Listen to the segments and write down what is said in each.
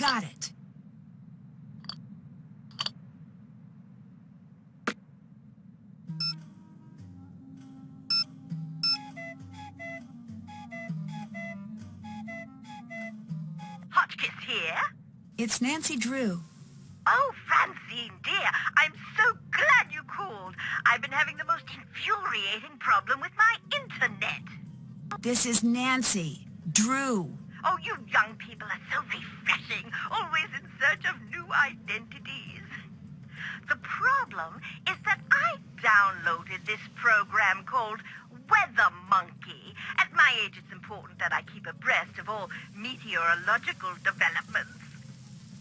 got it. Hotchkiss here? It's Nancy Drew. Oh, Francine, dear, I'm so glad you called. I've been having the most infuriating problem with my internet. This is Nancy Drew. Oh, you young people are so refreshing, always in search of new identities. The problem is that I downloaded this program called Weather Monkey. At my age, it's important that I keep abreast of all meteorological developments.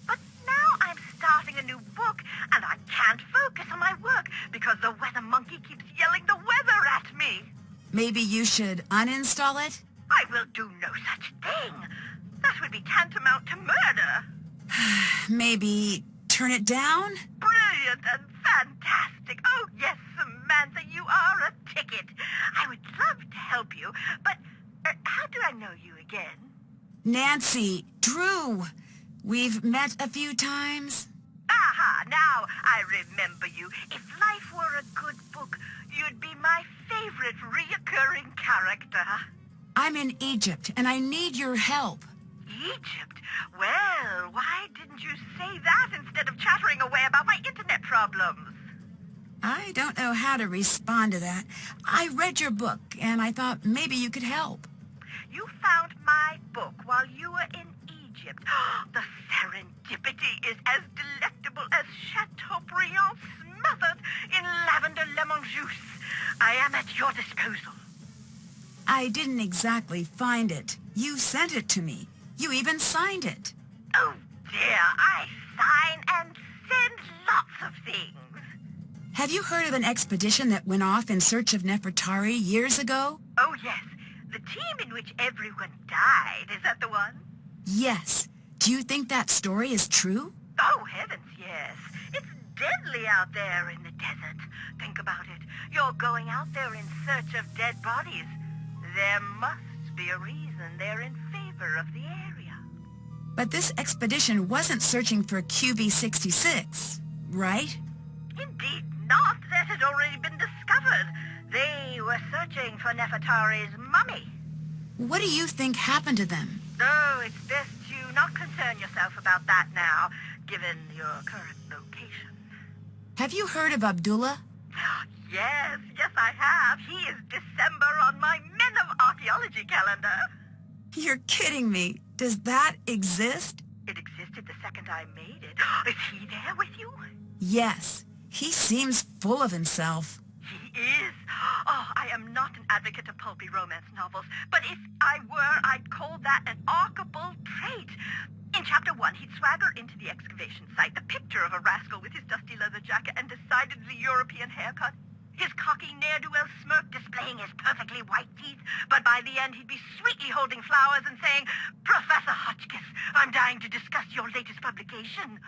But now I'm starting a new book, and I can't focus on my work because the Weather Monkey keeps yelling the weather at me. Maybe you should uninstall it? I will do no such thing. That would be tantamount to murder. Maybe turn it down? Brilliant and fantastic. Oh, yes, Samantha, you are a ticket. I would love to help you, but how do I know you again? Nancy Drew. We've met a few times. Aha, now I remember you. If life were a good book, you'd be my favorite reoccurring character. I'm in Egypt, and I need your help. Egypt? Well, why didn't you say that instead of chattering away about my internet problems? I don't know how to respond to that. I read your book, and I thought maybe you could help. You found my book while you were in Egypt. The serendipity is as delectable as Chateaubriand smothered in lavender lemon juice. I am at your disposal. I didn't exactly find it. You sent it to me. You even signed it. Oh, dear, I sign and send lots of things. Have you heard of an expedition that went off in search of Nefertari years ago? Oh, yes. The team in which everyone died. Is that the one? Yes. Do you think that story is true? Oh, heavens, yes. It's deadly out there in the desert. Think about it. You're going out there in search of dead bodies. There must be a reason they're in favor of the area. But this expedition wasn't searching for QV66, right? Indeed not. That had already been discovered. They were searching for Nefertari's mummy. What do you think happened to them? Oh, it's best you not concern yourself about that now, given your current location. Have you heard of Abdullah? Yes, I have. He is December on my Men of Archaeology calendar. You're kidding me. Does that exist? It existed the second I made it. Is he there with you? Yes. He seems full of himself. He is. Oh, I am not an advocate of pulpy romance novels, but if I were, I'd call that an archable trait. In Chapter 1, he'd swagger into the excavation site, the picture of a rascal with his dusty leather jacket and decidedly European haircut. His cocky ne'er-do-well smirk displaying his perfectly white teeth, but by the end he'd be sweetly holding flowers and saying, "Professor Hotchkiss, I'm dying to discuss your latest publication."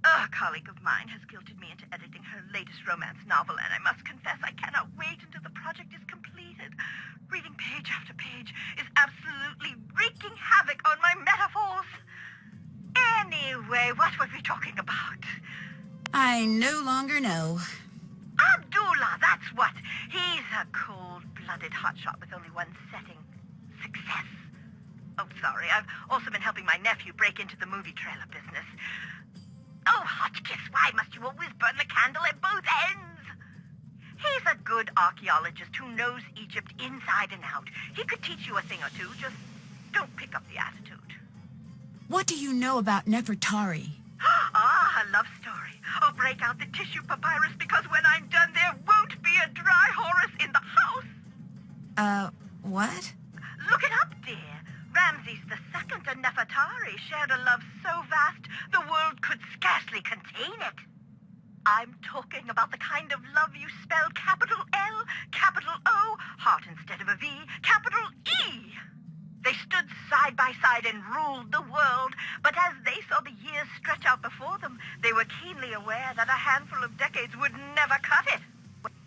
A colleague of mine has guilted me into editing her latest romance novel, and I must confess I cannot wait until the project is completed. Reading page after page is absolutely wreaking havoc on my metaphors. Anyway, what were we talking about? I no longer know. Abdullah, that's what. He's a cold-blooded hotshot with only one setting. Success. Oh, sorry. I've also been helping my nephew break into the movie trailer business. Oh, Hotchkiss, why must you always burn the candle at both ends? He's a good archaeologist who knows Egypt inside and out. He could teach you a thing or two, just don't pick up the attitude. What do you know about Nefertari? Ah, a love story. Oh, break out the tissue papyrus, because when I'm done, there won't be a dry Horus in the house. What? Look it up, dear. Ramses II and Nefertari shared a love so vast, the world could scarcely contain it. I'm talking about the kind of love you spell capital L, capital O, heart instead of a V, capital E. They stood side by side and ruled the world, but as they saw the years stretch out before them, they were keenly aware that a handful of decades would never cut it.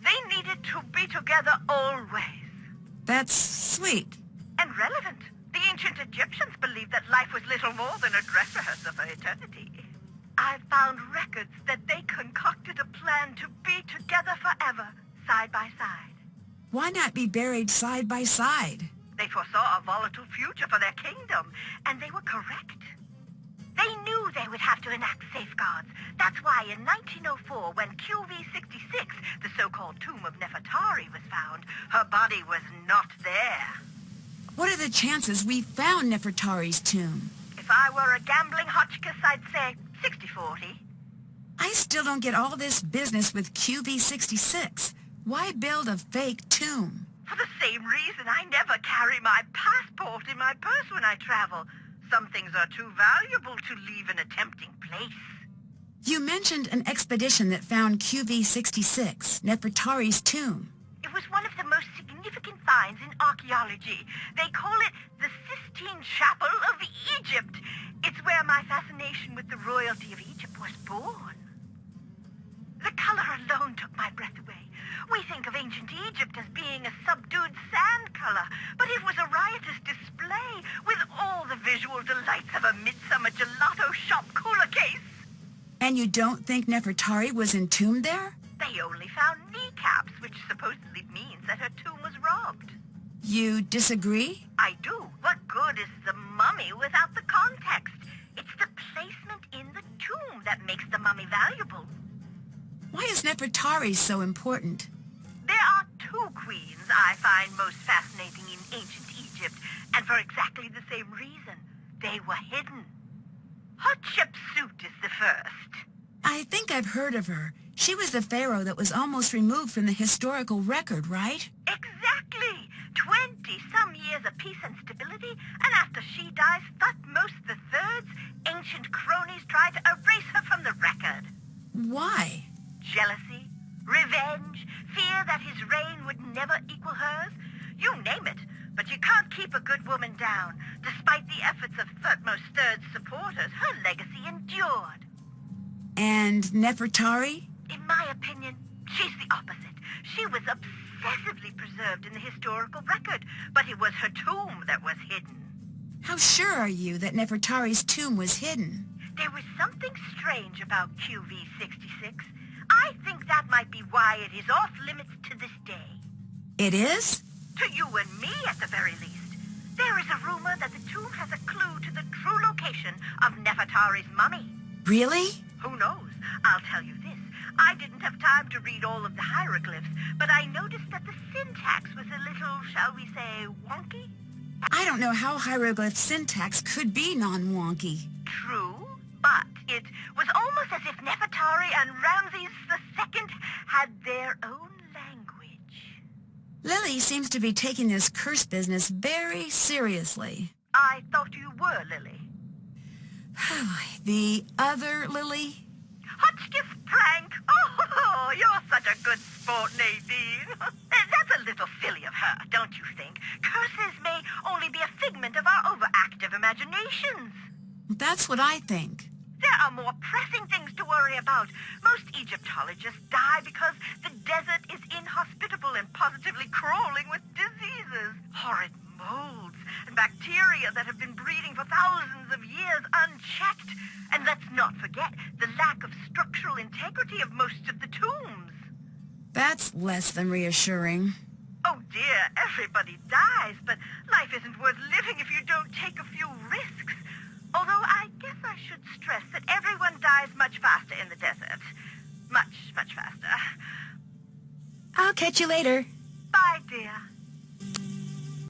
They needed to be together always. That's sweet. And relevant. The ancient ancient Egyptians believed that life was little more than a dress rehearsal for eternity. I found records that they concocted a plan to be together forever, side by side. Why not be buried side by side? They foresaw a volatile future for their kingdom, and they were correct. They knew they would have to enact safeguards. That's why in 1904, when QV-66, the so-called tomb of Nefertari, was found, her body was not there. What are the chances we found Nefertari's tomb? If I were a gambling Hotchkiss, I'd say 60-40. I still don't get all this business with QV-66. Why build a fake tomb? For the same reason I never carry my passport in my purse when I travel. Some things are too valuable to leave in a tempting place. You mentioned an expedition that found QV-66, Nefertari's tomb. It was one of the most significant finds in archaeology. They call it the Sistine Chapel of Egypt. It's where my fascination with the royalty of Egypt was born. The color alone took my breath away. We think of ancient Egypt as being a subdued sand color, but it was a riotous display with all the visual delights of a midsummer gelato shop cooler case. And you don't think Nefertari was entombed there? They only found kneecaps, which supposedly means that her tomb was robbed. You disagree? I do. What good is the mummy without the context? It's the placement in the tomb that makes the mummy valuable. Why is Nefertari so important? There are two queens I find most fascinating in ancient Egypt, and for exactly the same reason. They were hidden. Hatshepsut is the first. I think I've heard of her. She was the pharaoh that was almost removed from the historical record, right? Exactly. 20-some years of peace and stability, and after she dies, Thutmose III's ancient cronies try to erase her from the record. Why? Jealousy, revenge, fear that his reign would never equal hers. You name it, but you can't keep a good woman down. Despite the efforts of Thutmose III's supporters, her legacy endured. And Nefertari? In my opinion, she's the opposite. She was obsessively preserved in the historical record, but it was her tomb that was hidden. How sure are you that Nefertari's tomb was hidden? There was something strange about QV-66. I think that might be why it is off limits to this day. It is? To you and me, at the very least. There is a rumor that the tomb has a clue to the true location of Nefertari's mummy. Really? Who knows? I'll tell you this. I didn't have time to read all of the hieroglyphs, but I noticed that the syntax was a little, shall we say, wonky. I don't know how hieroglyph syntax could be non-wonky. True, but it was almost as if Nefertari and Ramses II had their own language. Lily seems to be taking this curse business very seriously. I thought you were, Lily. The other Lily? Hotchkiss prank! Oh, you're such a good sport, Nadine. That's a little silly of her, don't you think? Curses may only be a figment of our overactive imaginations. That's what I think. There are more pressing things to worry about. Most Egyptologists die because the desert is inhospitable and positively crawling with diseases. Horrid molds and bacteria that have been breeding for thousands of years unchecked. And let's not forget the lack of structural integrity of most of the tombs. That's less than reassuring. Oh dear, everybody dies, but life isn't worth living if you don't take a few risks. Although I guess I should stress that everyone dies much faster in the desert. Much, much faster. I'll catch you later. Bye, dear.